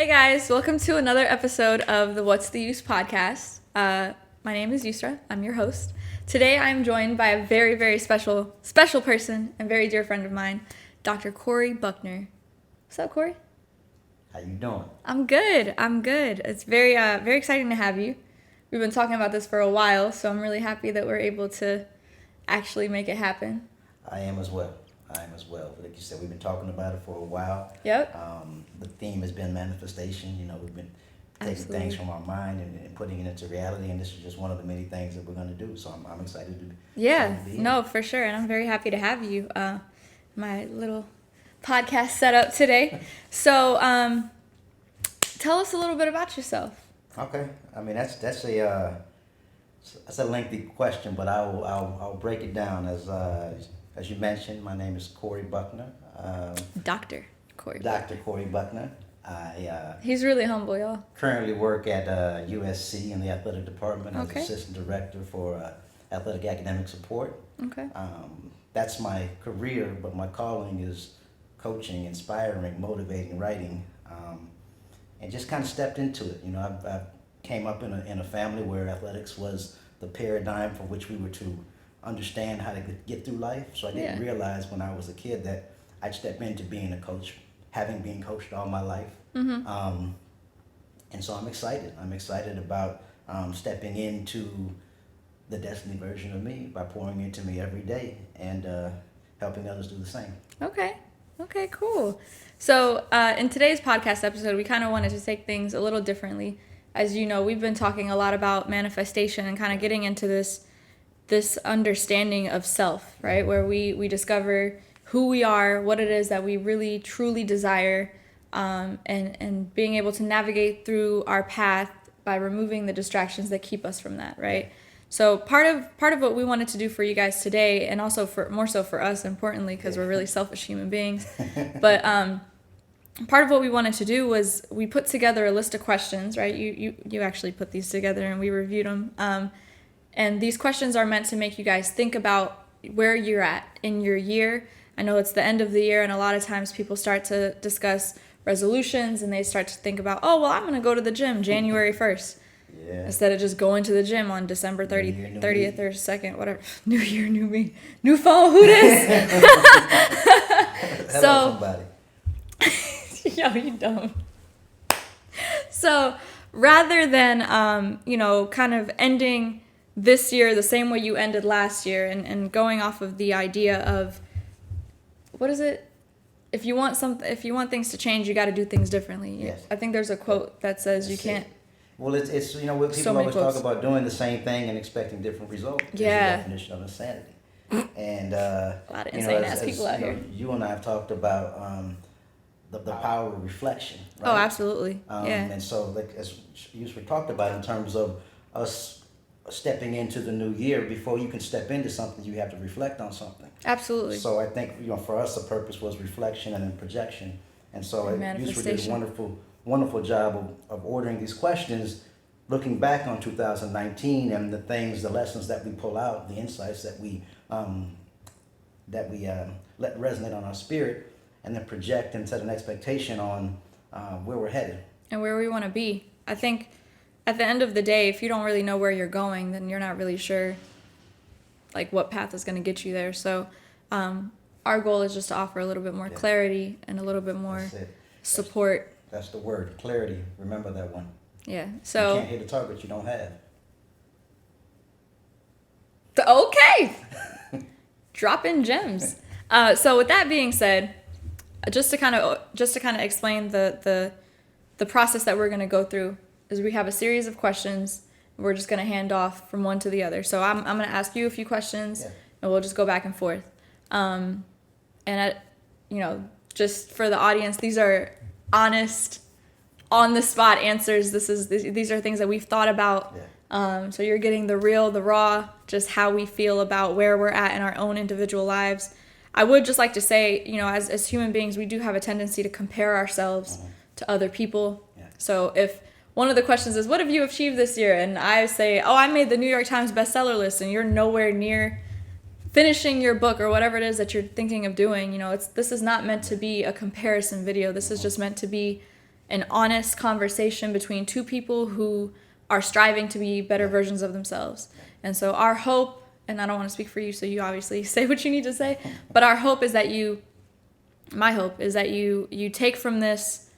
Hey guys, welcome to another episode of the What's the Use podcast. My name is Yusra. I'm your host. Today I'm joined by a very, very special person and very dear friend of mine, Dr. Cory Buckner. What's up, Cory? How you doing? I'm good. It's very exciting to have you. We've been talking about this for a while, so I'm really happy that we're able to actually make it happen. I am as well. Like you said, we've been talking about it for a while. Yep. The theme has been manifestation. You know, we've been taking things from our mind and putting it into reality, and this is just one of the many things that we're going to do. So I'm excited to be here. No, for sure, and I'm very happy to have you. My little podcast set up today. So, tell us a little bit about yourself. Okay. I mean, that's a lengthy question, but I'll break it down as you mentioned. My name is Cory Buckner. Dr. Cory. Dr. Cory Buckner. He's really humble, y'all. Currently work at USC in the athletic department as Okay. assistant director for athletic academic support. Okay. That's my career, but my calling is coaching, inspiring, motivating, writing, and just kind of stepped into it. You know, I came up in a family where athletics was the paradigm for which we were to understand how to get through life. So I didn't realize when I was a kid that I'd step into being a coach, having been coached all my life. Mm-hmm. And so I'm excited. I'm excited about stepping into the destiny version of me by pouring into me every day and helping others do the same. Okay, cool. So in today's podcast episode, we kind of wanted to take things a little differently. As you know, we've been talking a lot about manifestation and kind of getting into this understanding of self, right? Where we discover who we are, what it is that we really truly desire, and being able to navigate through our path by removing the distractions that keep us from that, right? So part of what we wanted to do for you guys today, and also more so for us, importantly, because we're really selfish human beings, but part of what we wanted to do was we put together a list of questions, right? You actually put these together and we reviewed them. And these questions are meant to make you guys think about where you're at in your year. I know it's the end of the year, and a lot of times people start to discuss resolutions and they start to think about, oh, well, I'm going to go to the gym January 1st. Yeah. Instead of just going to the gym on December 30th or 2nd, whatever. New year, new me. New phone, who this? Hello, somebody. Yo, you dumb. So rather than, kind of ending this year the same way you ended last year and going off of the idea of, what is it? If you want things to change, you got to do things differently. Yes. I think there's a quote that says you can't. Well, it's when people So many always quotes. talk about doing the same thing and expecting different results. Yeah. It's the definition of insanity. And A lot of insane ass people out here. You and I have talked about the power of reflection. Right? Oh, absolutely. Yeah. And so, like as you talked about, in terms of us stepping into the new year, before you can step into something, you have to reflect on something. Absolutely. So I think for us, the purpose was reflection and then projection. And so you did a wonderful job of ordering these questions, looking back on 2019 and the lessons that we pull out, the insights that we let resonate on our spirit, and then project and set an expectation on where we're headed and where we want to be. I think at the end of the day, if you don't really know where you're going, then you're not really sure like what path is going to get you there. So our goal is just to offer a little bit more clarity and a little bit more support. That's the word, clarity. Remember that one. Yeah. So you can't hit a target you don't have. Okay. Dropping gems. So with that being said, just to kind of explain the process that we're going to go through is we have a series of questions. We're just going to hand off from one to the other. So I'm going to ask you a few questions, and we'll just go back and forth. Just for the audience, these are honest, on the spot answers. These are things that we've thought about. So you're getting the real, the raw, just how we feel about where we're at in our own individual lives. I would just like to say, as human beings, we do have a tendency to compare ourselves to other people. So if one of the questions is, what have you achieved this year? And I say, I made the New York Times bestseller list, and you're nowhere near finishing your book or whatever it is that you're thinking of doing. This is not meant to be a comparison video. This is just meant to be an honest conversation between two people who are striving to be better versions of themselves. And so our hope, and I don't want to speak for you, so you obviously say what you need to say, but our hope is that my hope is that you take from this,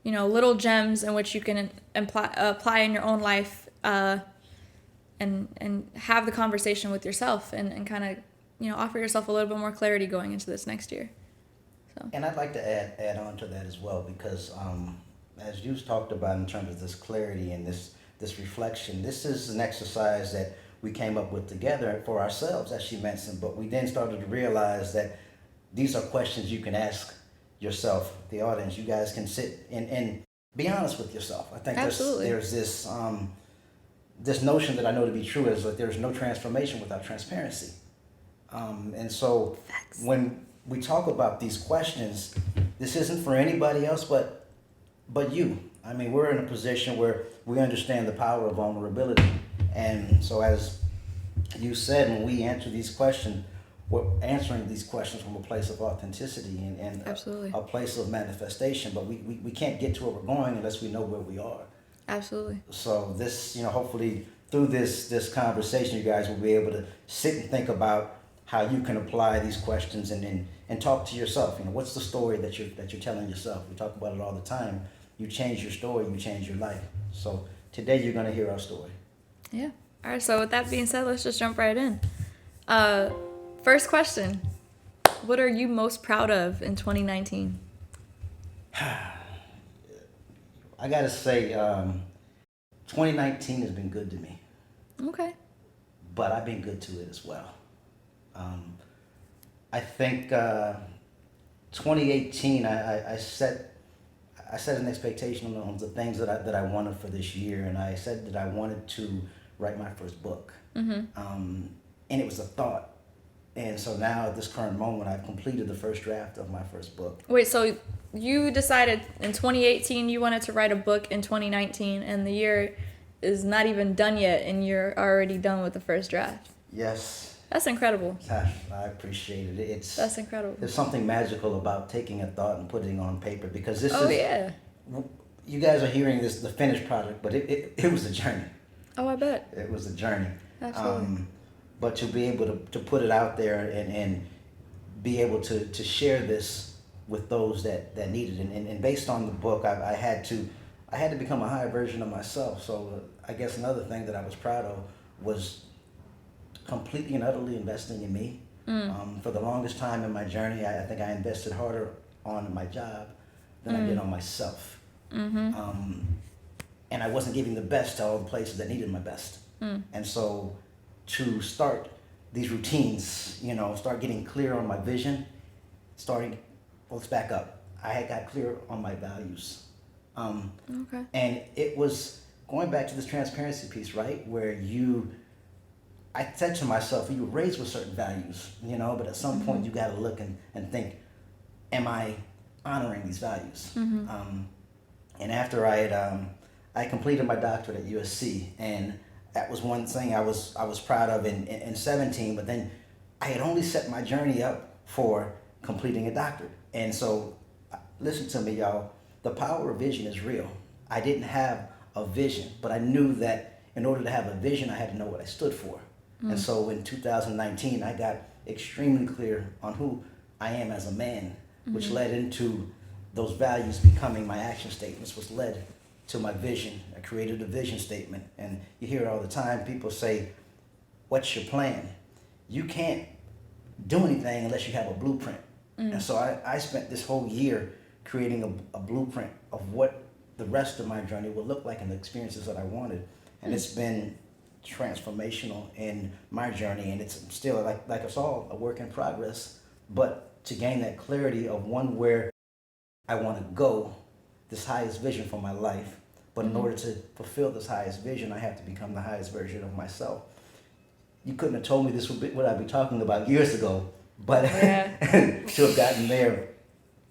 little gems in which you can apply in your own life, and have the conversation with yourself and kind of, offer yourself a little bit more clarity going into this next year. So. And I'd like to add on to that as well, because as you talked about in terms of this clarity and this reflection, this is an exercise that we came up with together for ourselves, as she mentioned, but we then started to realize that these are questions you can ask yourself, the audience. You guys can sit and be honest with yourself. I think there's this notion that I know to be true, is that there's no transformation without transparency. And so when we talk about these questions, this isn't for anybody else but you. I mean, we're in a position where we understand the power of vulnerability. And so as you said, when we answer these questions, we're answering these questions from a place of authenticity and a place of manifestation. But we can't get to where we're going unless we know where we are. Absolutely. So this, hopefully through this conversation, you guys will be able to sit and think about how you can apply these questions and talk to yourself. What's the story that you're telling yourself? We talk about it all the time. You change your story, you change your life. So today you're going to hear our story. Yeah. All right. So with that being said, let's just jump right in. First question. What are you most proud of in 2019? I got to say, 2019 has been good to me. Okay. But I've been good to it as well. I think 2018, I set an expectation on the things that I wanted for this year, and I said that I wanted to write my first book. Mm-hmm. And it was a thought. And so now at this current moment, I've completed the first draft of my first book. Wait, so you decided in 2018 you wanted to write a book in 2019, and the year is not even done yet, and you're already done with the first draft? Yes. That's incredible. I appreciate it. That's incredible. There's something magical about taking a thought and putting it on paper, because yeah. You guys are hearing the finished product, but it was a journey. Oh, I bet. It was a journey. Absolutely. But to be able to put it out there and be able to share this with those that need it, and based on the book, I had to become a higher version of myself. So I guess another thing that I was proud of was completely and utterly investing in me. For the longest time in my journey, I think I invested harder on my job than I did on myself. Mm-hmm. And I wasn't giving the best to all the places that needed my best. And so to start these routines, start getting clear on my vision, let's back up. I had got clear on my values. Okay. And it was going back to this transparency piece, right? Where I said to myself, you were raised with certain values, but at some point you got to look and think, am I honoring these values? Mm-hmm. And after I completed my doctorate at USC, and that was one thing I was proud of in 17, but then I had only set my journey up for completing a doctorate. And so, listen to me, y'all, the power of vision is real. I didn't have a vision, but I knew that in order to have a vision, I had to know what I stood for. And so in 2019, I got extremely clear on who I am as a man, which led into those values becoming my action statements, which led to my vision. I created a vision statement. And you hear it all the time. People say, what's your plan? You can't do anything unless you have a blueprint. And so I spent this whole year creating a blueprint of what the rest of my journey would look like and the experiences that I wanted. And it's been transformational in my journey, and it's still like us all a work in progress. But to gain that clarity of where I want to go, this highest vision for my life, but in order to fulfill this highest vision, I have to become the highest version of myself. You couldn't have told me this would be what I'd be talking about years ago, but to have gotten there,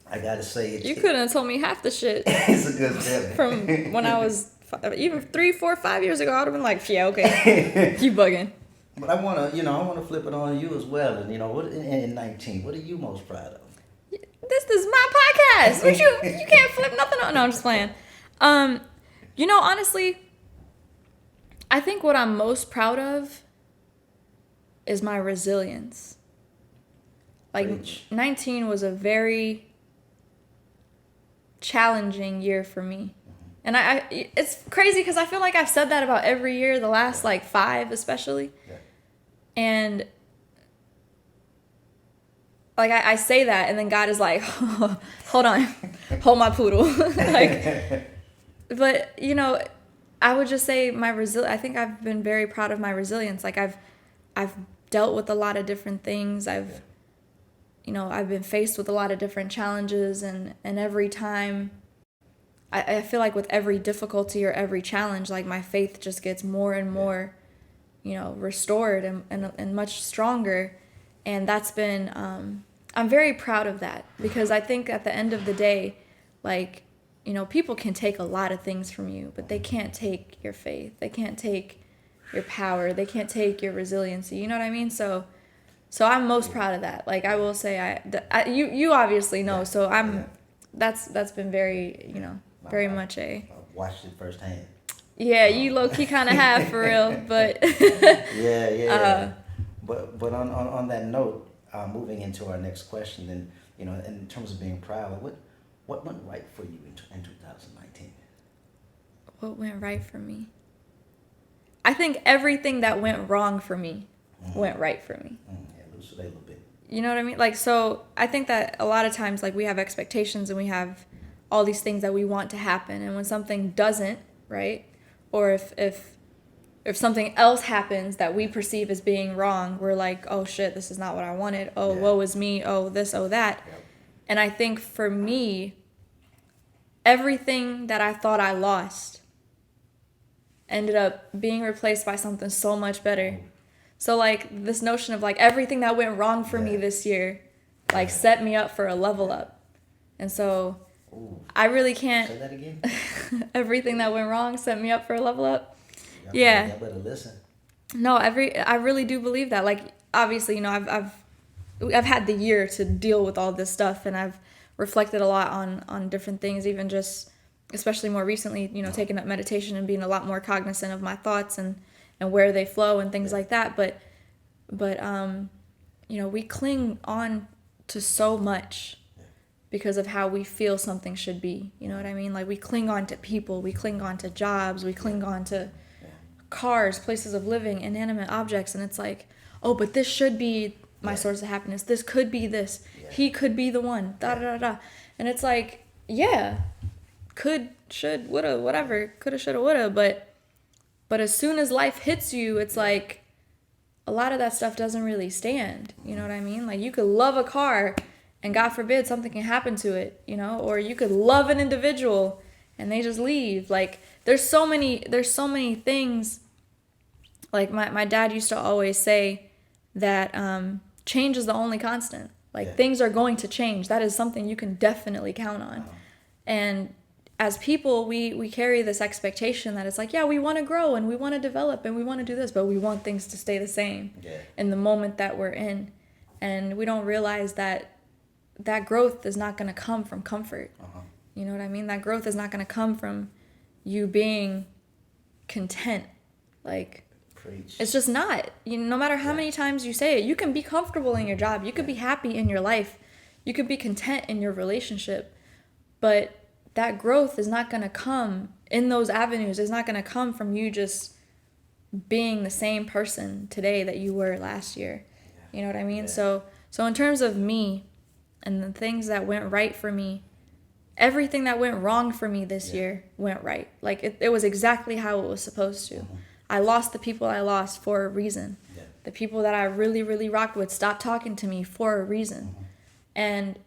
I gotta say you couldn't have told me half the shit. It's a good feeling. From when I was even 3, 4, 5 years ago, I would have been like, yeah, okay, you bugging. But I wanna flip it on you as well. And what in 19, what are you most proud of? This is my podcast. What you can't flip nothing on. No, I'm just playing. Honestly, I think what I'm most proud of is my resilience. Like, Preach. 19 was a very challenging year for me. And it's crazy because I feel like I've said that about every year, the last like 5 especially. Yeah. And like I say that, and then God is like, hold on, hold my poodle. Like, but I would just say I think I've been very proud of my resilience. Like I've dealt with a lot of different things. I've been faced with a lot of different challenges, and every time I feel like with every difficulty or every challenge, like my faith just gets more and more, restored and much stronger. And that's been, I'm very proud of that, because I think at the end of the day, like, people can take a lot of things from you, but they can't take your faith. They can't take your power. They can't take your resiliency. You know what I mean? So I'm most proud of that. Like, I will say, you obviously know, so that's been very, very much I watched it firsthand. Yeah, you low key kind of have, for real, but Yeah. But on that note, moving into our next question, then in terms of being proud, what went right for you in 2019? What went right for me? I think everything that went wrong for me went right for me. Yeah, loosen it a little bit. You know what I mean? Like, so I think that a lot of times, like, we have expectations and we have all these things that we want to happen, and when something doesn't, right? Or if something else happens that we perceive as being wrong, we're like, oh shit, this is not what I wanted. Oh, woe is me. Oh, this, oh, that. Yep. And I think for me, everything that I thought I lost ended up being replaced by something so much better. So like this notion of like everything that went wrong for me this year, like set me up for a level up. And so I really can't. Say that again. Everything that went wrong set me up for a level up. Y'all Yeah. better listen. No, I really do believe that. Like, obviously, I've had the year to deal with all this stuff, and I've reflected a lot on different things, even just, especially more recently, taking up meditation and being a lot more cognizant of my thoughts and where they flow and things like that. But we cling on to so much because of how we feel something should be. You know what I mean? Like, we cling on to people, we cling on to jobs, we cling on to cars, places of living, inanimate objects, and it's like, oh, but this should be my source of happiness. This could be this. He could be the one. Da da da da. And it's like, yeah, could, should, woulda, whatever, coulda, shoulda, woulda, but as soon as life hits you, it's like a lot of that stuff doesn't really stand. You know what I mean? Like, you could love a car and God forbid something can happen to it, or you could love an individual and they just leave. Like, there's so many things. Like, my dad used to always say that change is the only constant. Like, things are going to change. That is something you can definitely count on. And as people, we carry this expectation that it's like, yeah, we want to grow and we want to develop and we want to do this, but we want things to stay the same in the moment that we're in. And we don't realize that growth is not going to come from comfort. You know what I mean? That growth is not going to come from you being content. Like, Preach. It's just not. No matter how many times you say it, you can be comfortable in your job. You could be happy in your life. You could be content in your relationship. But that growth is not going to come in those avenues. It's not going to come from you just being the same person today that you were last year. You know what I mean? So in terms of me and the things that went right for me, everything that went wrong for me this year went right. Like, it was exactly how it was supposed to. I lost the people I lost for a reason. The people that I really, really rocked with stopped talking to me for a reason. And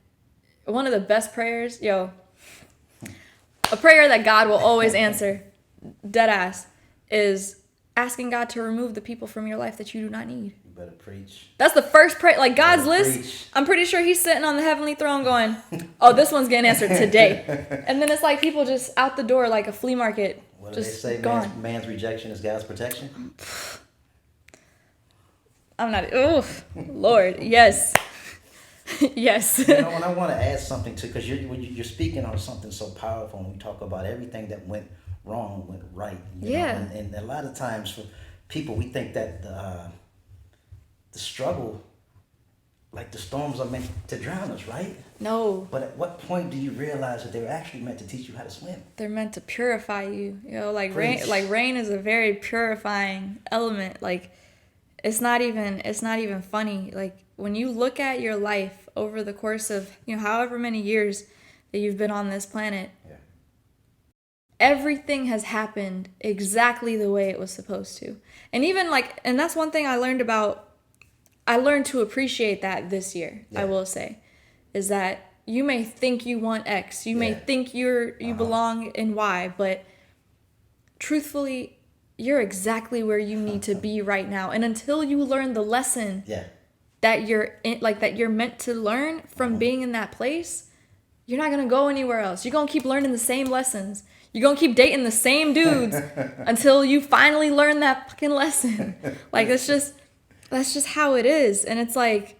one of the best prayers, a prayer that God will always answer, dead ass, is asking God to remove the people from your life that you do not need. You better preach. That's the first prayer. Like, God's list, preach. I'm pretty sure he's sitting on the heavenly throne going, oh, this one's getting answered today. And then it's like people just out the door like a flea market. What do they just say? gone. Man's rejection is God's protection? I'm not, oh, Lord, yes. Yes. You know, and I want to add something too, because you're speaking on something so powerful, and we talk about everything that went wrong went right. You know, Yeah. and a lot of times for people, we think that the struggle, like the storms, are meant to drown us, right? No, But at what point do you realize that they were actually meant to teach you how to swim? they're meant to purify you. You know, Preach. like rain is a very purifying element. Like it's not even funny. Like when you look at your life over the course of, you know, however many years that you've been on this planet, Yeah. everything has happened exactly the way it was supposed to. And even like, and that's one thing I learned to appreciate that this year, I Yeah. will say, is that you may think you want X, you may Yeah. think you belong in Y, but truthfully, you're exactly where you need to be right now. And until you learn the lesson Yeah. that that you're meant to learn from being in that place, you're not gonna go anywhere else. You're gonna keep learning the same lessons. You're gonna keep dating the same dudes until you finally learn that fucking lesson. Like that's just how it is. And it's like,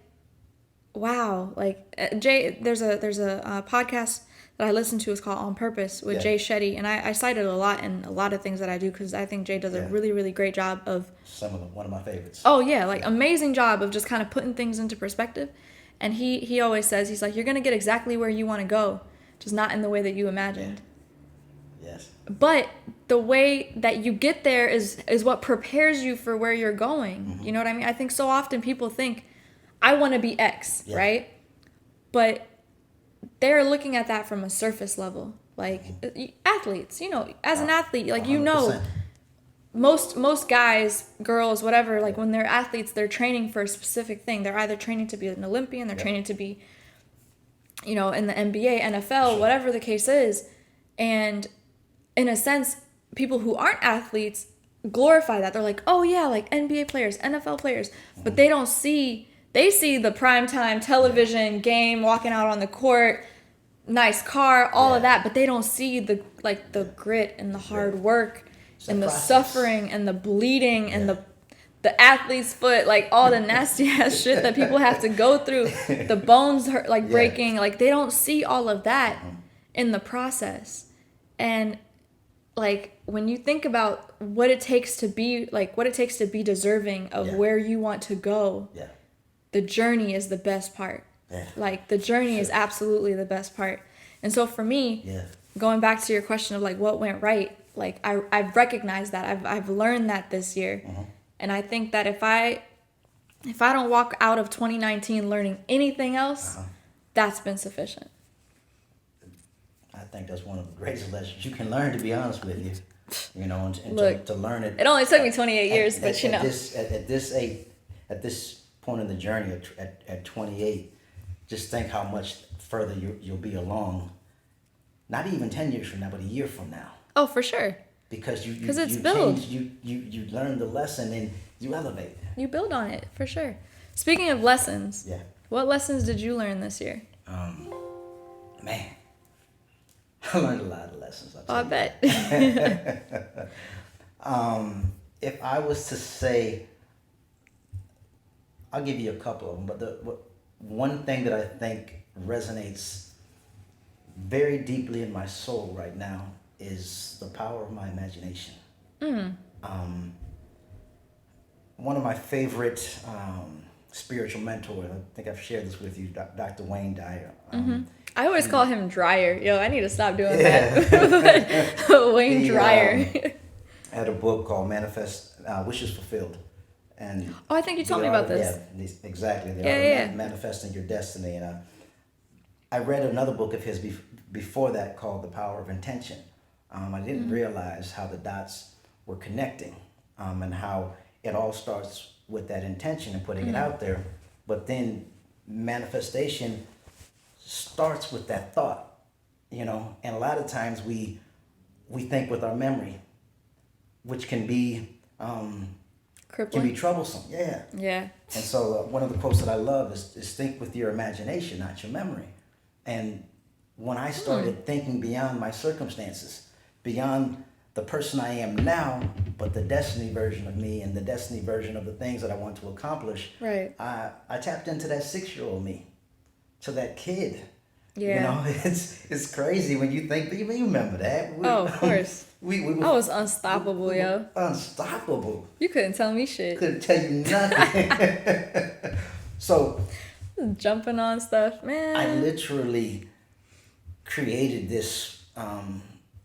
wow. Like Jay, there's a podcast that I listen to. It's called On Purpose with Yeah. Jay Shetty, and I cite it a lot in a lot of things that I do because I think Jay does a Yeah. really really great job of. One of my favorites. Oh yeah, like amazing job of just kind of putting things into perspective. And he always says, he's like, you're gonna get exactly where you want to go, just not in the way that you imagined. Yes. But the way that you get there is what prepares you for where you're going. Mm-hmm. You know what I mean? I think so often people think, I want to be X, Yeah. right? But they're looking at that from a surface level. Like athletes, you know, as an athlete, like you know, 100%. most guys, girls, whatever, like when they're athletes, they're training for a specific thing. They're either training to be an Olympian, they're Yep. training to be, you know, in the NBA, NFL, Sure. whatever the case is. And in a sense, people who aren't athletes glorify that. They're like, oh yeah, like NBA players, NFL players. But they don't see, they see the primetime television game, walking out on the court, nice car, all of Yeah. that. But they don't see the grit and the hard work It's a and the process. suffering and the bleeding and Yeah. the athlete's foot, like all the nasty ass shit that people have to go through, the bones hurt, like Yeah. breaking, like they don't see all of that in the process. And like when you think about what it takes to be deserving of Yeah. where you want to go, Yeah. the journey is the best part. Yeah. Like the journey is absolutely the best part. And so for me, Yeah. going back to your question of like what went right, like I've recognized that, I've learned that this year. And I think that if I don't walk out of 2019 learning anything else, that's been sufficient. I think that's one of the greatest lessons you can learn, to be honest with you. You know, and Look, to learn it. It only took me 28 years, but you know. At this point in the journey at 28, just think how much further you'll be along. Not even 10 years from now, but a year from now. Oh, for sure. Because you 'Cause it's you built. change, you learn the lesson and you elevate. You build on it, for sure. Speaking of lessons, Yeah. what lessons did you learn this year? Man, I learned a lot of lessons. Oh, I bet. If I was to say, I'll give you a couple of them, but one thing that I think resonates very deeply in my soul right now is the power of my imagination. One of my favorite spiritual mentors, I think I've shared this with you, Dr. Wayne Dyer. I always call him Dryer. Yo, I need to stop doing that. Wayne He, Dryer. Had a book called Manifest Wishes Fulfilled. And Oh, I think you told the me about art- this. Yeah, exactly. The Yeah, art yeah, of yeah. manifesting your destiny. And I read another book of his before that called The Power of Intention. I didn't realize how the dots were connecting and how it all starts with that intention and putting it out there. But then manifestation starts with that thought, you know. And a lot of times we think with our memory, which can be Crippling. troublesome. Yeah. Yeah. And so one of the quotes that I love is think with your imagination, not your memory. And when I started thinking beyond my circumstances, beyond the person I am now, but the destiny version of me and the destiny version of the things that I want to accomplish, Right. I tapped into that 6-year-old me. to that kid. Yeah. You know, it's crazy when you think. You remember that? Of course. we I was unstoppable, yo. Unstoppable. You couldn't tell me shit. Couldn't tell you nothing. So jumping on stuff, man. I literally created this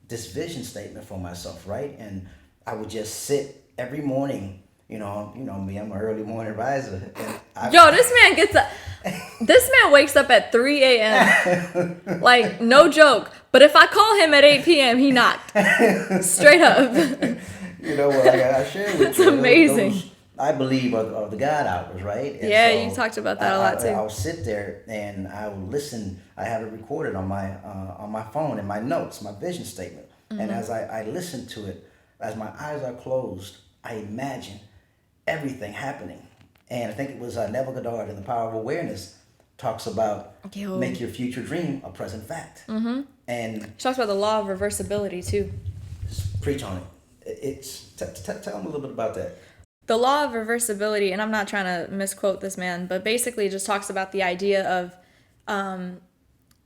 this vision statement for myself, right? And I would just sit every morning. You know me. I'm an early morning riser. And yo, this man gets up. This man wakes up at 3 a.m. Like, no joke. But if I call him at 8 p.m., he knocked. Straight up. You know what? I shared with It's you. amazing. Those, I believe are the God hours, right? And yeah, so you talked about that a lot too. I'll sit there and I will listen. I have it recorded on my phone in my notes, my vision statement. And as I listen to it, as my eyes are closed, I imagine everything happening. And I think it was Neville Goddard in The Power of Awareness talks about make your future dream a present fact. Mm-hmm. And she talks about the law of reversibility too. Preach on it. Tell them a little bit about that. The law of reversibility, and I'm not trying to misquote this man, but basically it just talks about the idea of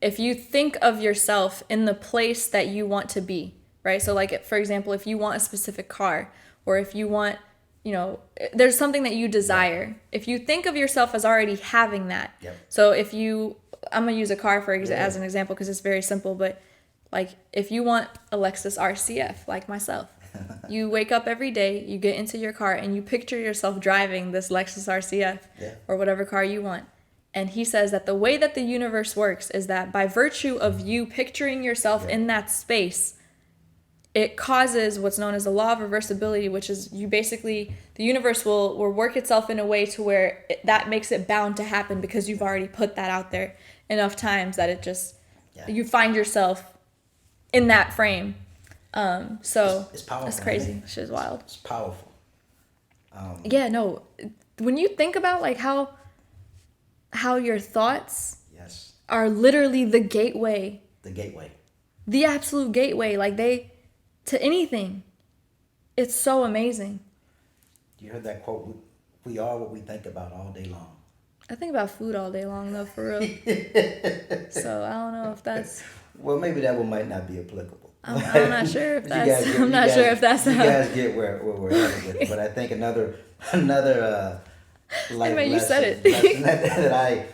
if you think of yourself in the place that you want to be, right? So like, for example, if you want a specific car, or if you want, there's something that you desire. If you think of yourself as already having that. Yep. So if I'm going to use a car as an example because it's very simple, but like if you want a Lexus RCF, like myself, you wake up every day, you get into your car and you picture yourself driving this Lexus RCF or whatever car you want. And he says that the way that the universe works is that by virtue of you picturing yourself in that space, it causes what's known as the law of reversibility, which is the universe will work itself in a way to where that makes it bound to happen because you've already put that out there enough times that it just, you find yourself in that frame. So it's powerful. It's crazy. Shit's wild. It's powerful. When you think about like how your thoughts are literally the gateway. The absolute gateway. Like to anything. It's so amazing. You heard that quote? We are what we think about all day long. I think about food all day long though, for real. So I don't know if that's. Well, maybe that one might not be applicable. I'm not sure if that's. I'm not sure if that's. You guys get where we're headed with it, but I think another life you said lesson that I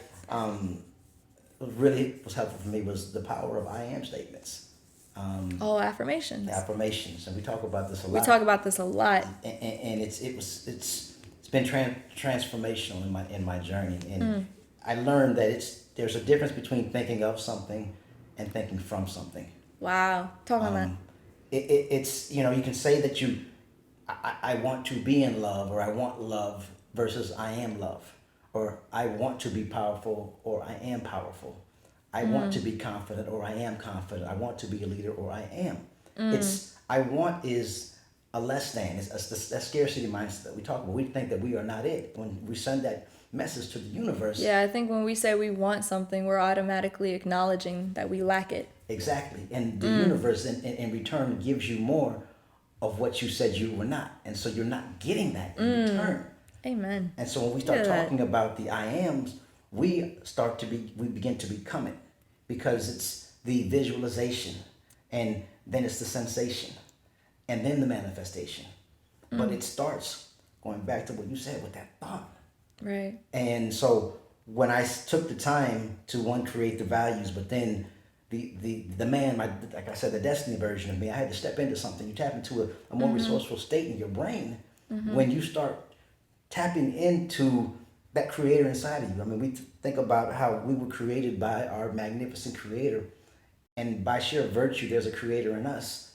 really was helpful for me was the power of I am statements. Affirmations. Affirmations, and we talk about this a lot. We talk about this a lot, and it's been transformational in my journey, and I learned that there's a difference between thinking of something and thinking from something. Wow, talk on that. It's you can say that I want to be in love, or I want love, versus I am love, or I want to be powerful, or I am powerful. I want to be confident, or I am confident. I want to be a leader, or I am. It's I want is a less than. It's that scarcity mindset that we talk about. We think that we are not it. When we send that message to the universe. Yeah, I think when we say we want something, we're automatically acknowledging that we lack it. Exactly. And the universe in return gives you more of what you said you were not. And so you're not getting that in return. Amen. And so when we start talking about the I ams, we begin to become it, because it's the visualization, and then it's the sensation, and then the manifestation. But it starts going back to what you said with that thought. Right. And so when I took the time to create the values, but then the man, like I said, the destiny version of me, I had to step into something. You tap into a more resourceful state in your brain when you start tapping into that creator inside of you. I mean, we think about how we were created by our magnificent creator, and by sheer virtue, there's a creator in us.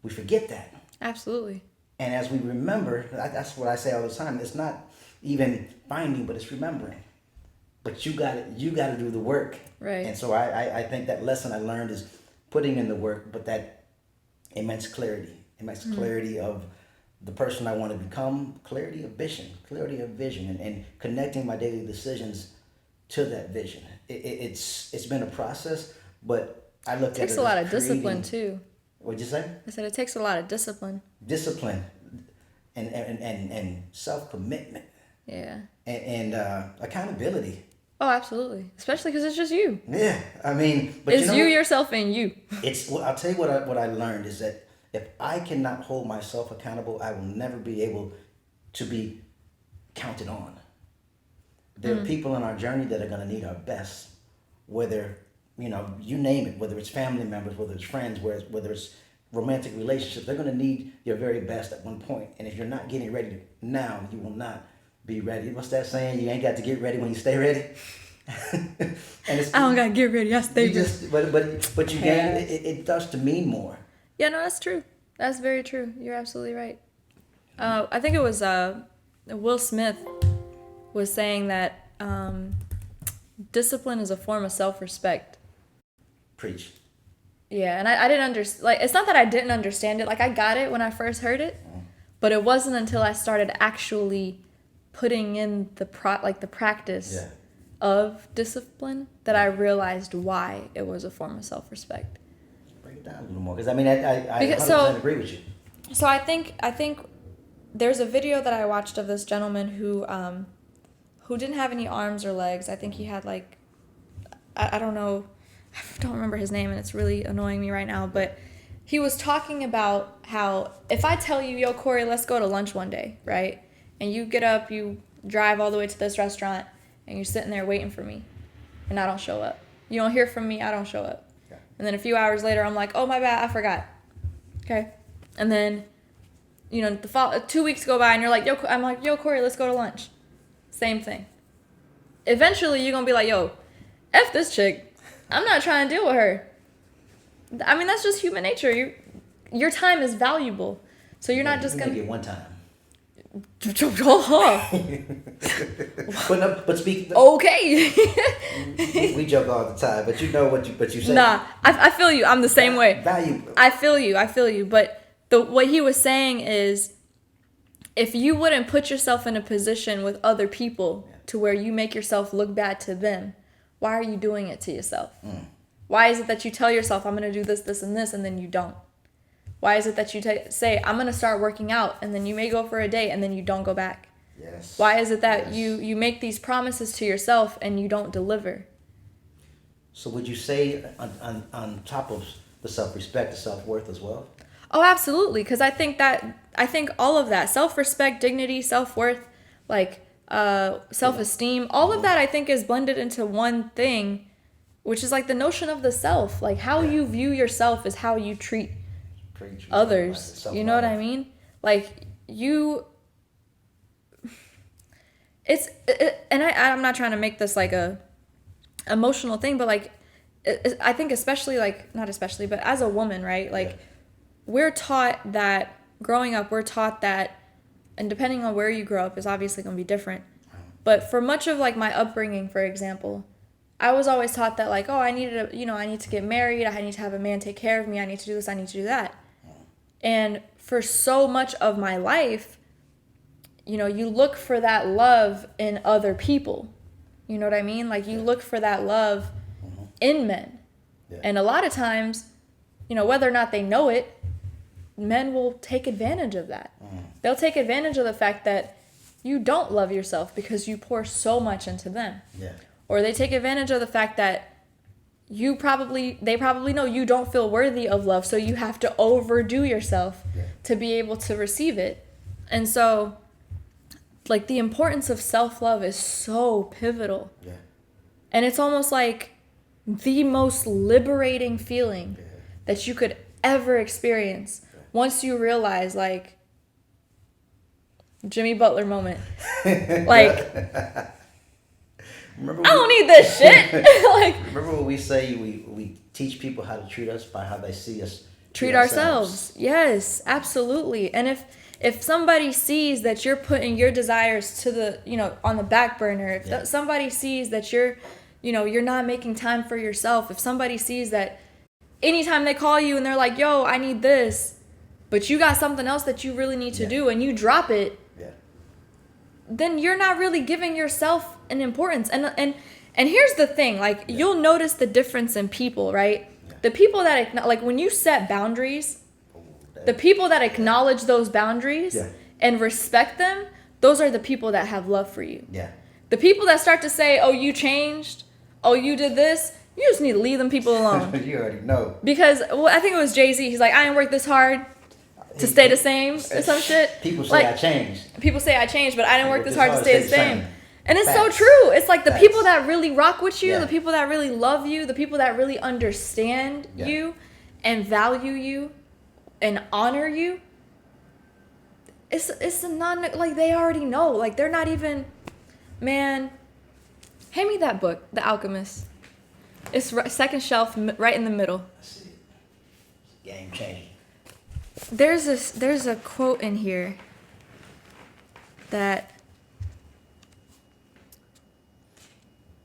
We forget that. Absolutely. And as we remember, that's what I say all the time. It's not even finding, but it's remembering. But you got to do the work. Right. And so I think that lesson I learned is putting in the work, but that immense clarity of the person I want to become, clarity of vision, and connecting my daily decisions to that vision. It's been a process, but I look at it. It takes a lot of discipline too. What'd you say? I said it takes a lot of discipline. Discipline, and self-commitment. Yeah. And accountability. Oh, absolutely. Especially because it's just you. Yeah, I mean, but It's you, yourself, and you. It's. Well, I'll tell you what I learned is that if I cannot hold myself accountable, I will never be able to be counted on. There are people in our journey that are going to need our best, whether, you name it, whether it's family members, whether it's friends, whether it's romantic relationships, they're going to need your very best at one point. And if you're not getting ready now, you will not be ready. What's that saying? You ain't got to get ready when you stay ready. And I don't got to get ready. I stay ready. But you gain, it starts to mean more. Yeah, no, that's true. That's very true. You're absolutely right. I think it was Will Smith was saying that discipline is a form of self-respect. Preach. Yeah, and I didn't understand. Like, it's not that I didn't understand it. Like, I got it when I first heard it, but it wasn't until I started actually putting in the practice of discipline that I realized why it was a form of self-respect. Break it down a little more, because I mean, I 100% agree with you. So I think there's a video that I watched of this gentleman who didn't have any arms or legs. I think he had like, I don't know, I don't remember his name, and it's really annoying me right now, but he was talking about how if I tell you, yo, Cory, let's go to lunch one day, right? And you get up, you drive all the way to this restaurant, and you're sitting there waiting for me, and I don't show up. You don't hear from me, I don't show up. Okay. And then a few hours later, I'm like, oh, my bad, I forgot. Okay? And then, 2 weeks go by, and you're like, yo, Cory, let's go to lunch. Same thing. Eventually, you're going to be like, yo, F this chick. I'm not trying to deal with her. I mean, that's just human nature. Your time is valuable. So you're not just going to... get one time. But speak. Okay. we joke all the time, but you know what you say. Nah, I feel you. I'm the same way. Valuable. I feel you. But what he was saying is, if you wouldn't put yourself in a position with other people to where you make yourself look bad to them, why are you doing it to yourself? Why is it that you tell yourself, I'm going to do this, this, and this, and then you don't? Why is it that you say, I'm going to start working out, and then you may go for a day, and then you don't go back? Yes. Why is it that you make these promises to yourself, and you don't deliver? So would you say on top of the self-respect, the self-worth as well? Oh, absolutely, because I think all of that, self-respect, dignity, self-worth, self-esteem, all of that I think is blended into one thing, which is like the notion of the self. Like how you view yourself is how you treat others. You know what I mean? Like I'm not trying to make this like a emotional thing, but like I think especially not especially, but as a woman, right? Like we're taught that growing up, and depending on where you grow up is obviously going to be different. But for much of like my upbringing, for example, I was always taught that like, oh, I need to get married. I need to have a man take care of me. I need to do this. I need to do that. And for so much of my life, you look for that love in other people. You know what I mean? Like you look for that love in men. Yeah. And a lot of times, whether or not they know it, men will take advantage of that. They'll take advantage of the fact that you don't love yourself because you pour so much into them. Yeah. Or they take advantage of the fact that they probably know you don't feel worthy of love, so you have to overdo yourself to be able to receive it. And so, like, the importance of self-love is so pivotal. Yeah. And it's almost like the most liberating feeling that you could ever experience once you realize, like, Jimmy Butler moment. Like, I don't need this shit. Like, remember when we say we teach people how to treat us by how they see us treat ourselves. Yes, absolutely. And if somebody sees that you're putting your desires to the, on the back burner, if somebody sees that you're not making time for yourself, if somebody sees that anytime they call you and they're like, yo, I need this, but you got something else that you really need to do and you drop it, then you're not really giving yourself an importance. And here's the thing, like, you'll notice the difference in people, right? The people that, like, when you set boundaries, the people that acknowledge those boundaries and respect them, those are the people that have love for you. Yeah. The people that start to say, oh, you changed, oh, you did this, you just need to leave them people alone. You already know. Because, well, I think it was Jay-Z. He's like, I didn't work this hard to stay the same or some shit. People say like, I changed. People say I changed, but I didn't work this hard to stay the same. And it's Facts. so true. It's like the Facts. people that really rock with you, Yeah. the people that really love you, the people that really understand Yeah. you and value you and honor you, it's a like they already know. Like they're not even, man, hand me that book, The Alchemist. It's second shelf, right in the middle. See, game changing. There's a quote in here that.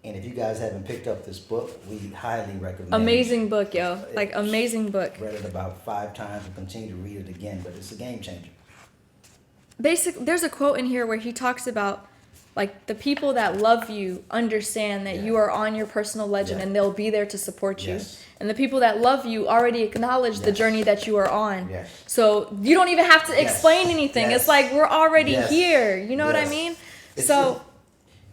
And if you guys haven't picked up this book, we highly recommend. Amazing book, yo! Like amazing book. Read it about 5 times and continue to read it again, but it's a game changer. There's a quote in here where he talks about like the people that love you understand that you are on your personal legend and they'll be there to support you. Yes. And the people that love you already acknowledge the journey that you are on. Yes. So you don't even have to explain anything. Yes. It's like we're already Yes. here. You know what I Yes. mean? It's So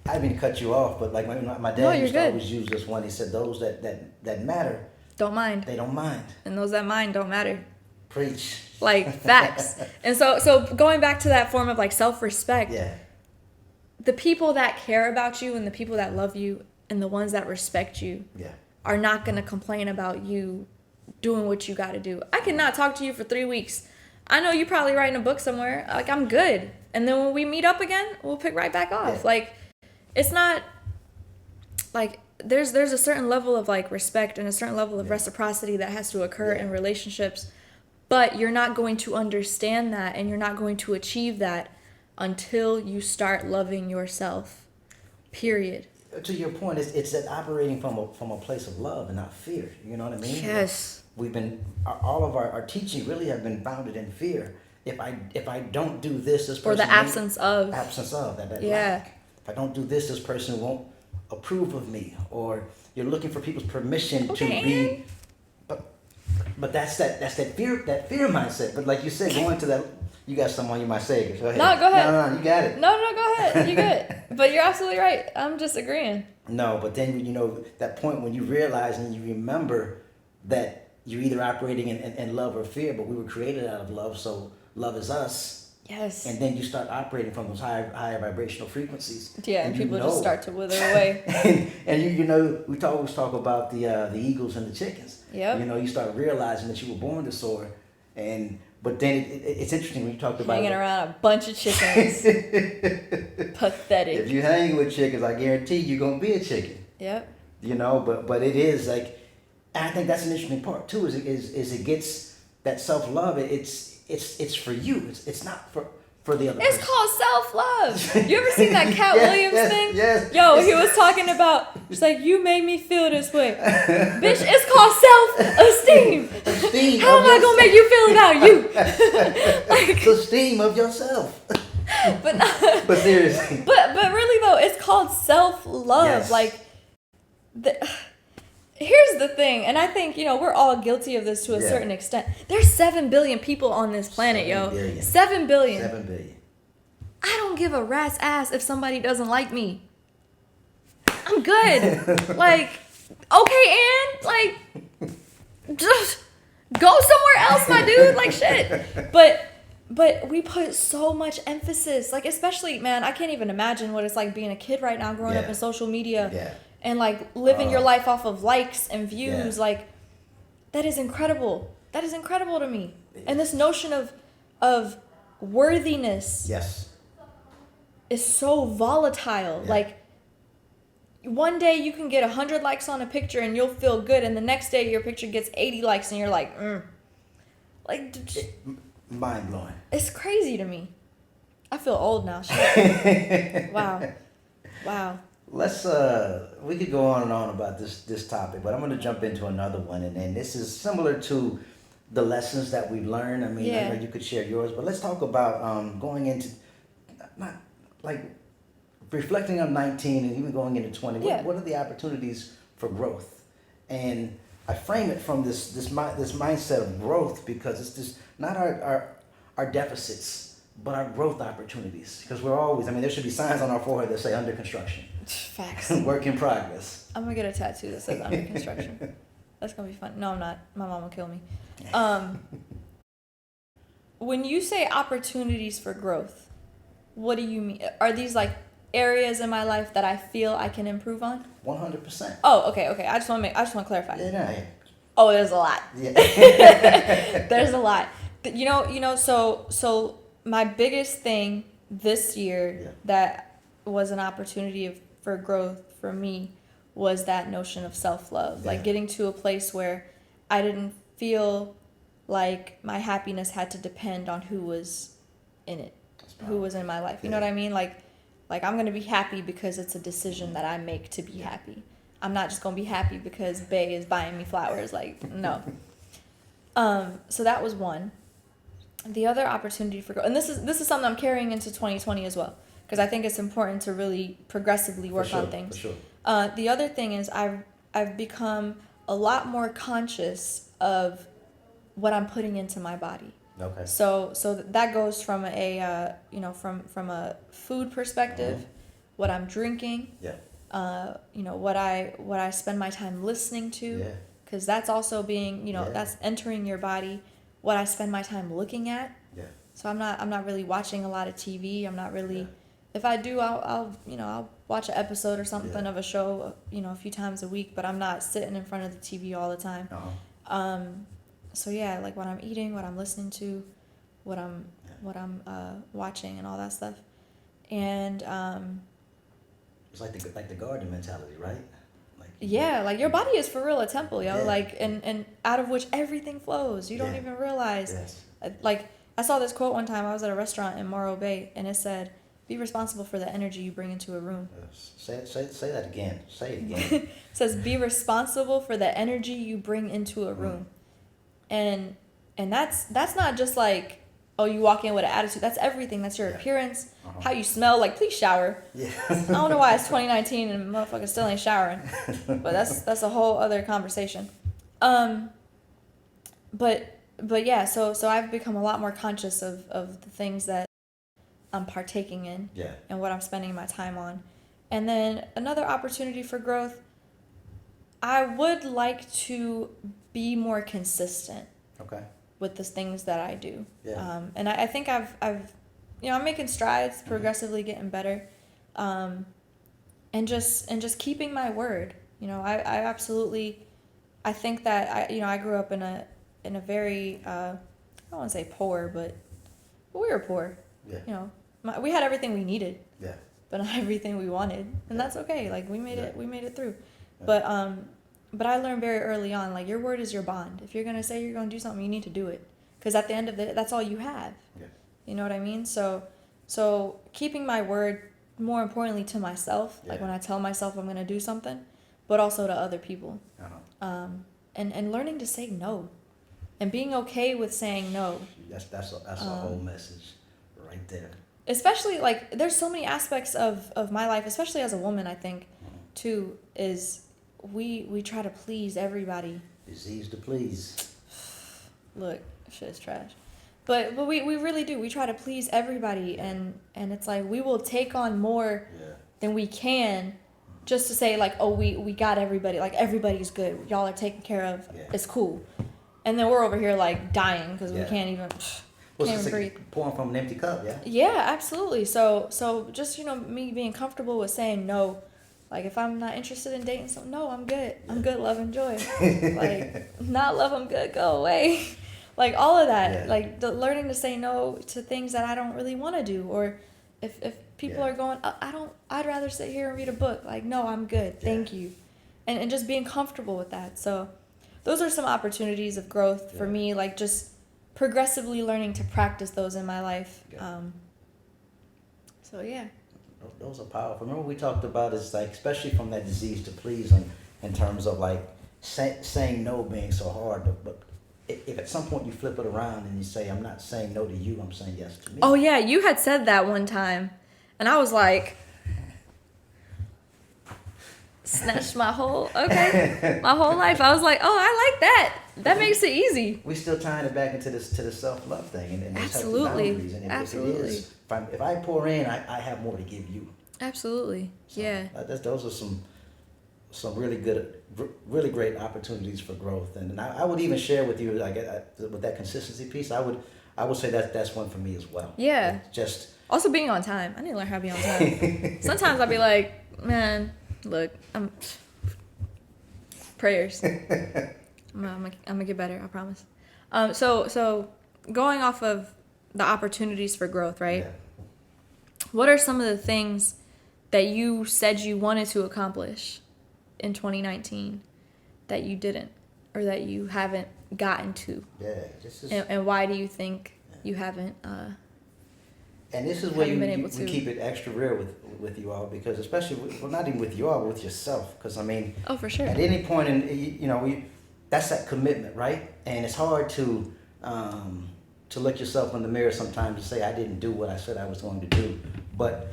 I didn't mean to cut you off, but like my dad No, used you're to good. always use this one. He said, "Those that matter, don't mind. they don't mind." And those that mind don't matter. Preach. Like facts. And so going back to that form of like self-respect, Yeah. the people that care about you and the people that love you and the ones that respect you Yeah. are not going to complain about you doing what you got to do. I cannot talk to you for 3 weeks. I know you're probably writing a book somewhere. Like, I'm good. And then when we meet up again, we'll pick right back off. Yeah. Like, it's not, like, there's a certain level of, like, respect and a certain level of reciprocity that has to occur in relationships. But you're not going to understand that and you're not going to achieve that until you start loving yourself. Period. To your point, it's that operating from a place of love and not fear. You know what I mean? Yes. We've been all of our teaching really have been founded in fear. If I don't do this person Or the won't- absence of. that Yeah. lack. If I don't do this person won't approve of me. Or you're looking for people's permission to be. But that's that fear mindset. But like you said, going to that, you got someone you might say. Go ahead. No, go ahead. No, you got it. No, go ahead. You good. But you're absolutely right. I'm just agreeing. No, but then that point when you realize and you remember that you're either operating in love or fear, but we were created out of love, so love is us. Yes. And then you start operating from those higher vibrational frequencies. Yeah, and people just start to wither away. and we always talk about the eagles and the chickens. Yep. You start realizing that you were born to soar, but then it's interesting when you talked about Hanging around a bunch of chickens. Pathetic. If you hang with chickens, I guarantee you're gonna be a chicken. Yep. But it is like, and I think that's an interesting part too. Is it gets that self-love. It's for you. It's not for the other. It's person. called self-love. You ever seen that Cat Williams thing? Yes. Yo, he was talking about, it's like, you made me feel this way. Bitch, it's called self-esteem. Esteem How of am I going to make you feel about you? Like, esteem of yourself. But seriously. But really though, it's called self-love. Yes. Like, here's the thing, and I think, we're all guilty of this to a certain extent. There's 7 billion people on this planet, 7 billion. 7 billion. 7 billion. I don't give a rat's ass if somebody doesn't like me. I'm good. Like, okay, and like, just go somewhere else, my dude. Like, shit. But we put so much emphasis, like, especially, man, I can't even imagine what it's like being a kid right now, growing up in social media. Yeah. And like living your life off of likes and views, like that is incredible. That is incredible to me. And this notion of worthiness is so volatile. Yeah. Like one day you can get 100 likes on a picture and you'll feel good, and the next day your picture gets 80 likes and you're like, like mind blowing. It's crazy to me. I feel old now. Shit. Wow. Let's we could go on and on about this topic, but I'm going to jump into another one, and this is similar to the lessons that we learned. I mean, I know you could share yours, but let's talk about going into not like reflecting on 19 and even going into 20. What are the opportunities for growth? And I frame it from this mindset of growth, because it's just not our deficits but our growth opportunities. Because we're always, I mean, there should be signs on our forehead that say under construction. Facts. Work in progress. I'm gonna get a tattoo that says under construction. That's gonna be fun. No, I'm not. My mom will kill me. When you say opportunities for growth, what do you mean? Are these like areas in my life that I feel I can improve on? 100%. Oh, okay. I just want to clarify. Yeah. Oh, there's a lot. Yeah. There's a lot. So my biggest thing this year that was an opportunity for growth for me was that notion of self-love. Like getting to a place where I didn't feel like my happiness had to depend on who was in it, who was in my life. You know what I mean? Like I'm going to be happy because it's a decision that I make to be happy. I'm not just going to be happy because Bae is buying me flowers. Like, no. So that was one. The other opportunity for growth, and this is something I'm carrying into 2020 as well, because I think it's important to really progressively work on things. For sure. The other thing is I've become a lot more conscious of what I'm putting into my body. Okay. So that goes from a from a food perspective, what I'm drinking. Yeah. What I spend my time listening to. Yeah. Because that's also being that's entering your body. What I spend my time looking at. Yeah. So I'm not really watching a lot of TV. I'm not really. If I do, I'll watch an episode or something of a show a few times a week. But I'm not sitting in front of the TV all the time. So yeah, like what I'm eating, what I'm listening to, what I'm watching, and all that stuff, and it's like the garden mentality, right? Like your body is for real a temple, yo. Like and out of which everything flows. You don't even realize. Yes. Like I saw this quote one time. I was at a restaurant in Morro Bay, and it said, "Be responsible for the energy you bring into a room." Say that again. Say it again. It says, "Be responsible for the energy you bring into a room." And that's not just like, oh, you walk in with an attitude. That's everything. That's your appearance, how you smell. Like, please shower. Yeah. I don't know why it's 2019 and motherfuckers still ain't showering, but that's a whole other conversation. But yeah. So I've become a lot more conscious of the things that I'm partaking in. Yeah. And what I'm spending my time on. And then another opportunity for growth. I would like to be more consistent. Okay. With the things that I do. Yeah. And I think I'm making strides, progressively getting better, and just keeping my word. I absolutely, I think that I grew up in a very I don't want to say poor, but we were poor. Yeah. We had everything we needed. Yeah. But not everything we wanted, and that's okay. Like we made it through. Yeah. But I learned very early on, like, your word is your bond. If you're going to say you're going to do something, you need to do it. Because at the end of it, that's all you have. Yeah. You know what I mean? So keeping my word, more importantly, to myself, like when I tell myself I'm going to do something, but also to other people. And learning to say no. And being okay with saying no. That's a whole message right there. Especially, like, there's so many aspects of my life, especially as a woman, I think, too, is... We try to please everybody. Disease to please. Look, shit is trash. But we really do. We try to please everybody, and it's like we will take on more than we can just to say, like, oh, we got everybody. Like, everybody's good. Y'all are taken care of. Yeah. It's cool. And then we're over here, like, dying because we can't even... Can't even breathe. Pouring from an empty cup, yeah? Yeah, absolutely. So just, me being comfortable with saying no. Like, if I'm not interested in dating someone, no, I'm good. I'm good, love, and joy. Like, not love, I'm good, go away. Like, all of that. Yeah. Like, learning to say no to things that I don't really want to do. Or if people are going, I'd rather sit here and read a book. Like, no, I'm good. Thank you. And just being comfortable with that. So those are some opportunities of growth for me. Like, just progressively learning to practice those in my life. So, yeah. Those are powerful. Remember we talked about is like, especially from that disease to please, in terms of like saying no being so hard. But if at some point you flip it around and you say, I'm not saying no to you, I'm saying yes to me. Oh yeah, you had said that one time, and I was like, Snatched my whole life. I was like, oh, I like that. That makes it easy. We're still tying it back into this to the self-love thing and those Absolutely. boundaries. And if Absolutely. it is, if I pour in, I have more to give you. Absolutely. So Yeah. Those are some really good, really great opportunities for growth. And I would even share with you, like with that consistency piece, I would say that's one for me as well. Yeah. Just also being on time. I need to learn how to be on time. Sometimes I'll be like, man, look, prayers. I'm gonna get better. I promise. So going off of the opportunities for growth, right? Yeah. What are some of the things that you said you wanted to accomplish in 2019 that you didn't, or that you haven't gotten to? Yeah. This is, and why do you think you haven't? And this is where we to keep it extra real with you all, because especially not even with you all, but with yourself. Because I mean, oh, for sure. At any point that's that commitment, right? And it's hard to look yourself in the mirror sometimes and say, I didn't do what I said I was going to do. But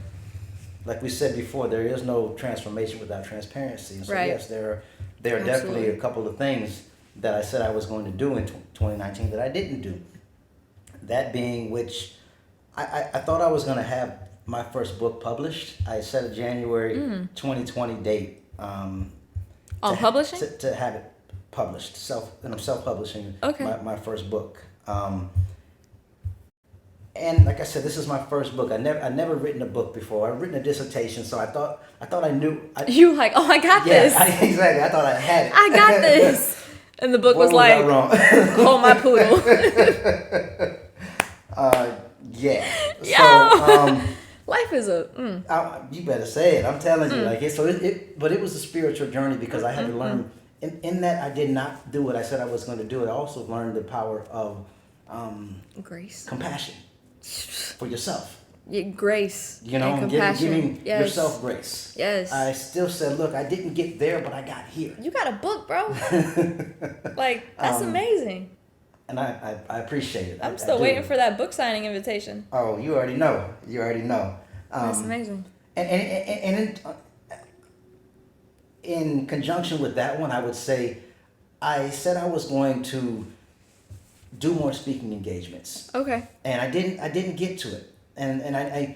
like we said before, there is no transformation without transparency. And so right. Yes, there are definitely a couple of things that I said I was going to do in 2019 that I didn't do. That being which I thought I was going to have my first book published. I set a January 2020 date. On publishing? To have it published. I'm self-publishing my first book. And like I said, this is my first book. I never written a book before. I've written a dissertation, so I thought I knew. You like, oh, I got this. Exactly. I thought I had it. I got this. And the book was like, hold my poodle. Yeah. Yo. So, life is you better say it. I'm telling you, like it. So but it was a spiritual journey because I had to learn. In that I did not do what I said I was going to do. I also learned the power of grace, compassion for yourself. Yeah, grace, and giving yourself grace. Yes. I still said, look, I didn't get there, but I got here. You got a book, bro. Like, that's amazing. And I appreciate it. I'm still waiting for that book signing invitation. Oh, you already know. That's amazing. And in conjunction with that one, I would say I said I was going to do more speaking engagements. Okay. And I didn't get to it. And I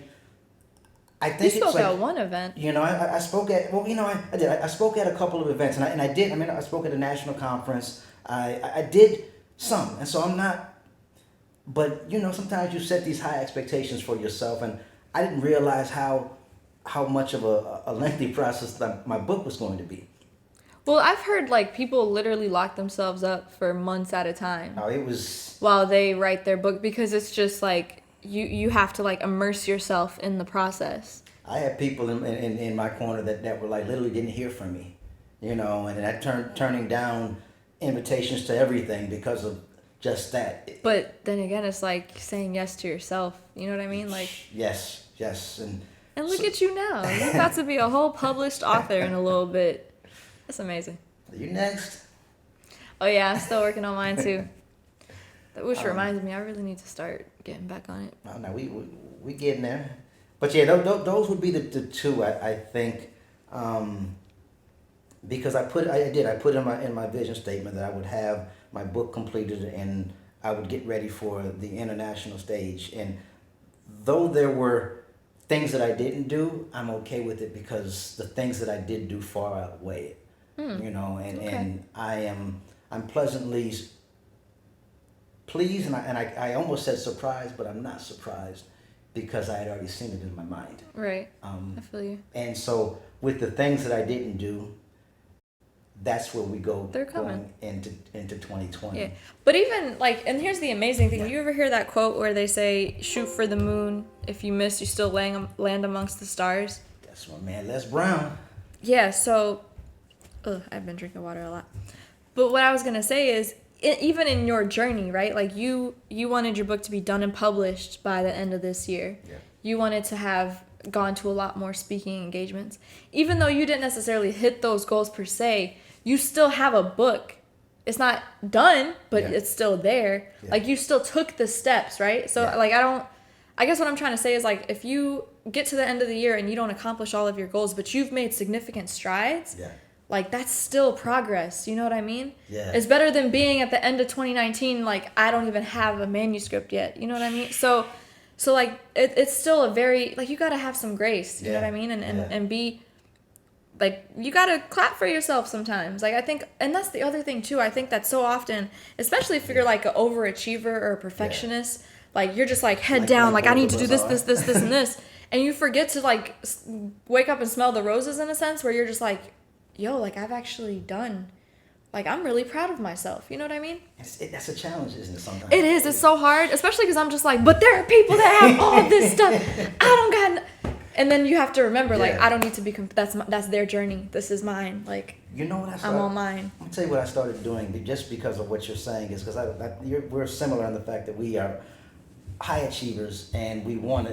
think you spoke at one event. I spoke at I did. I spoke at a couple of events, and I did. I spoke at a national conference. I did some, and so I'm not. But sometimes you set these high expectations for yourself, and I didn't realize how much of a lengthy process that my book was going to be. Well, I've heard like people literally lock themselves up for months at a time. Oh, it was while they write their book, because it's just like you have to like immerse yourself in the process. I had people in my corner that were like literally didn't hear from me, and I turning down invitations to everything because of just that. But then again, it's like saying yes to yourself. You know what I mean? Like yes, and look at you now. You're about to be a whole published author in a little bit. That's amazing. Are you next? Oh yeah, I'm still working on mine too. Which reminds me, I really need to start getting back on it. No, we getting there. But yeah, those would be the two I think, because I put in my vision statement that I would have my book completed and I would get ready for the international stage. And though there were things that I didn't do, I'm okay with it because the things that I did do far outweigh it. And I'm pleasantly pleased, and I almost said surprised, but I'm not surprised because I had already seen it in my mind. Right. I feel you. And so with the things that I didn't do, that's where we go. They're coming into 2020. Yeah, but even like, and here's the amazing thing. Yeah. You ever hear that quote where they say, "Shoot for the moon. If you miss, you still land amongst the stars." That's my man, Les Brown. Yeah. So, I've been drinking water a lot. But what I was gonna say is, even in your journey, right? Like you wanted your book to be done and published by the end of this year. Yeah. You wanted to have gone to a lot more speaking engagements. Even though you didn't necessarily hit those goals per se, you still have a book. It's not done, but it's still there. Yeah. Like you still took the steps, right? So like I I guess what I'm trying to say is like if you get to the end of the year and you don't accomplish all of your goals, but you've made significant strides, Yeah. like that's still progress. You know what I mean? Yeah. It's better than being at the end of 2019 like I don't even have a manuscript yet. You know what I mean? So like it's still a very like you gotta have some grace. You know what I mean? And be like you gotta clap for yourself sometimes. Like I think, and that's the other thing too. I think that so often, especially if you're like an overachiever or a perfectionist, like you're just like head down, like I need to do this, and this, and you forget to like wake up and smell the roses in a sense where you're just like, yo, like I've actually done, like I'm really proud of myself. You know what I mean? That's a challenge, isn't it? Sometimes it is. It's so hard, especially because I'm just like, but there are people that have all this stuff. I don't got. And then you have to remember, like, I don't need to be. That's their journey. This is mine. Like, you know what I'm on mine. I'm gonna tell you what I started doing just because of what you're saying is because we're similar in the fact that we are high achievers and we want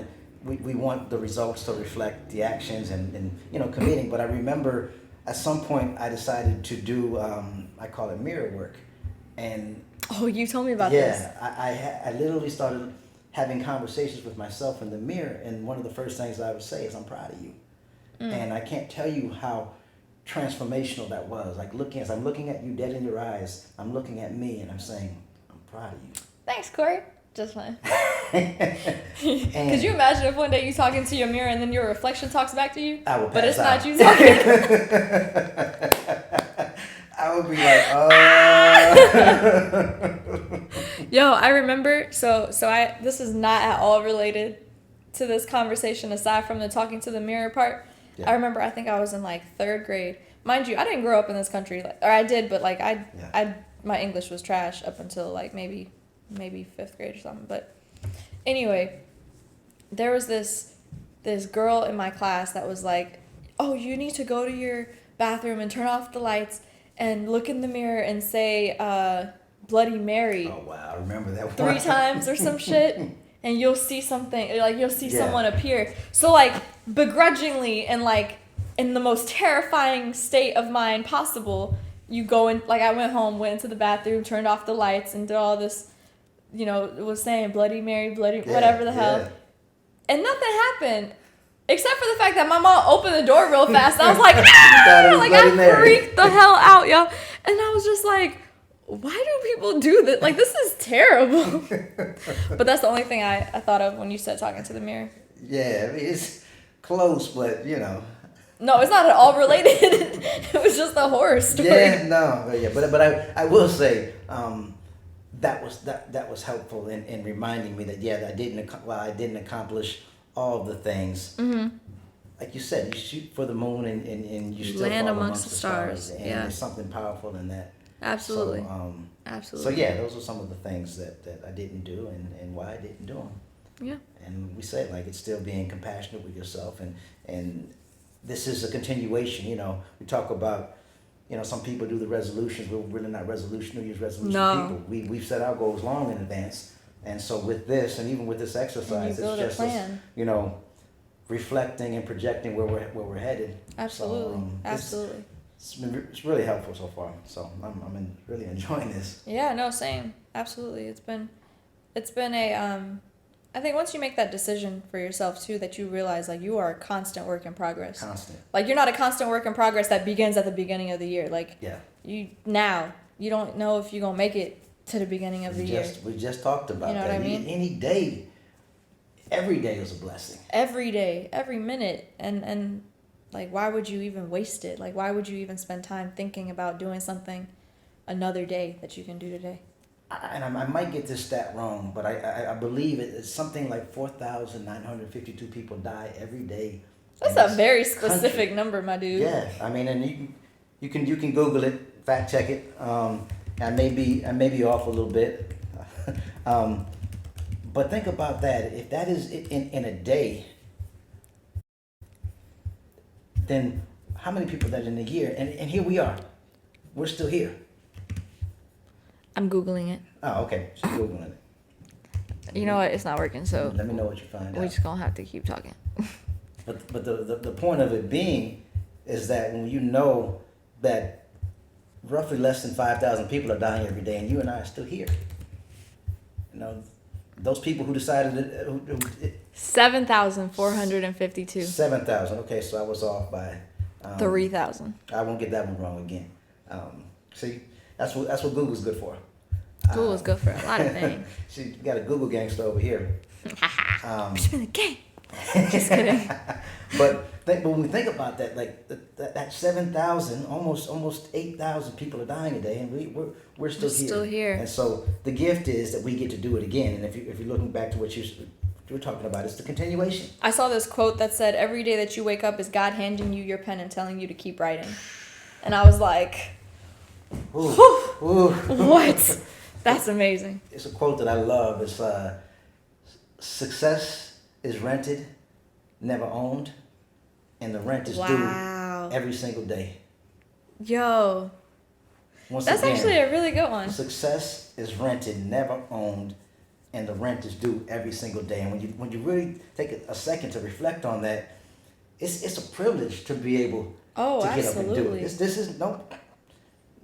the results to reflect the actions and committing. But I remember at some point I decided to do I call it mirror work, and oh, you told me about this. Yeah, I literally started having conversations with myself in the mirror, and one of the first things I would say is, I'm proud of you. And I can't tell you how transformational that was. Like as I'm looking at you dead in your eyes, I'm looking at me and I'm saying, I'm proud of you. Thanks, Cory. Just fine. Could you imagine if one day you talk into your mirror and then your reflection talks back to you? I would pass but it's out. Not you talking. I would be like, Yo, I remember, so this is not at all related to this conversation aside from the talking to the mirror part. Yeah. I remember, I think I was in like 3rd grade. Mind you, I didn't grow up in this country, or I did, but like my English was trash up until like maybe 5th grade or something. But anyway, there was this girl in my class that was like, oh, you need to go to your bathroom and turn off the lights and look in the mirror and say Bloody Mary. Oh wow, I remember that one. 3 times or some shit, and you'll see something, like you'll see someone appear. So like begrudgingly and like in the most terrifying state of mind possible, you go in, like I went home, went into the bathroom, turned off the lights and did all this, it was saying Bloody Mary, whatever the hell. And nothing happened. Except for the fact that my mom opened the door real fast. I was like, ah! Like I freaked the hell out, yo. And I was just like, why do people do this? Like, this is terrible. But that's the only thing I thought of when you said talking to the mirror. Yeah, I mean, it's close, but No, it's not at all related. It was just a horror story. Yeah, no, but I will say that was helpful in reminding me that I didn't accomplish all of the things. Mm-hmm. Like you said, you shoot for the moon and you still land fall amongst the stars. And there's something powerful in that. Absolutely. So, Absolutely. So yeah, those are some of the things that I didn't do and why I didn't do them. Yeah. And we said like it's still being compassionate with yourself and this is a continuation. We talk about some people do the resolutions. We're really not New Year's resolution people. We've set our goals long in advance. And so with this, and even with this exercise, it's just us, reflecting and projecting where we're headed. Absolutely, so, absolutely. It's really helpful so far. So I'm really enjoying this. Yeah, no, same. Absolutely, it's been a I think once you make that decision for yourself too, that you realize like you are a constant work in progress. Constant. Like you're not a constant work in progress that begins at the beginning of the year. Like you don't know if you're gonna make it to the beginning of the year. We just talked about that. What I mean? Any day, every day is a blessing. Every day, every minute, and like why would you even waste it? Like why would you even spend time thinking about doing something another day that you can do today? And I might get this stat wrong, but I believe it's something like 4,952 people die every day. That's a very specific number, my dude. Yeah, I mean, and you can Google it, fact check it. I may be off a little bit, but think about that. If that is in a day, then how many people that in a year? And here we are, we're still here. I'm Googling it. Oh, okay. She's Googling it. You know what? It's not working, so let me know what you find out. We're just gonna have to keep talking. But the point of it being is that when you know that roughly less than 5,000 people are dying every day, and you and I are still here. those people who decided 7,452. 7,000. Okay, so I was off by 3,000. I won't get that one wrong again. See, that's what Google's good for. Google's good for a lot of things. She got a Google gangster over here. Spin the game. Just kidding. But when we think about that, like that 7,000, almost 8,000 people are dying a day, and we're still here. Still here. And so the gift is that we get to do it again. And if you're looking back to what you were talking about, it's the continuation. I saw this quote that said, "Every day that you wake up is God handing you your pen and telling you to keep writing." And I was like, Ooh, ooh. "What? That's amazing." It's a quote that I love. It's success is rented, never owned, and the rent is due every single day. Yo. That's again, actually a really good one. Success is rented, never owned, and the rent is due every single day. And when you really take a second to reflect on that, it's a privilege to be able to get up and do it. This is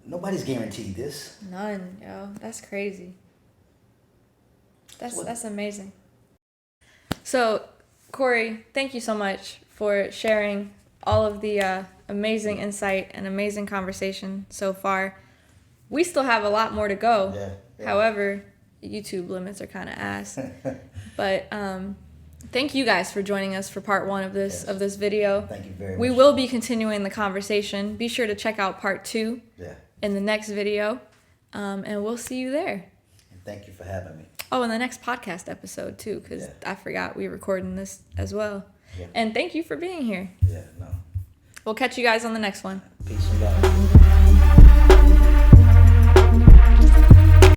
nobody's guaranteed this. None, yo. That's crazy. That's amazing. So, Cory, thank you so much for sharing all of the amazing insight and amazing conversation so far. We still have a lot more to go. Yeah. However, YouTube limits are kind of ass. But thank you guys for joining us for part 1 of this video. Thank you very much. We will be continuing the conversation. Be sure to check out part 2 in the next video, and we'll see you there. And thank you for having me. Oh, and the next podcast episode too, because I forgot we're recording this as well. Yeah. And thank you for being here. Yeah, no. We'll catch you guys on the next one. Peace and love.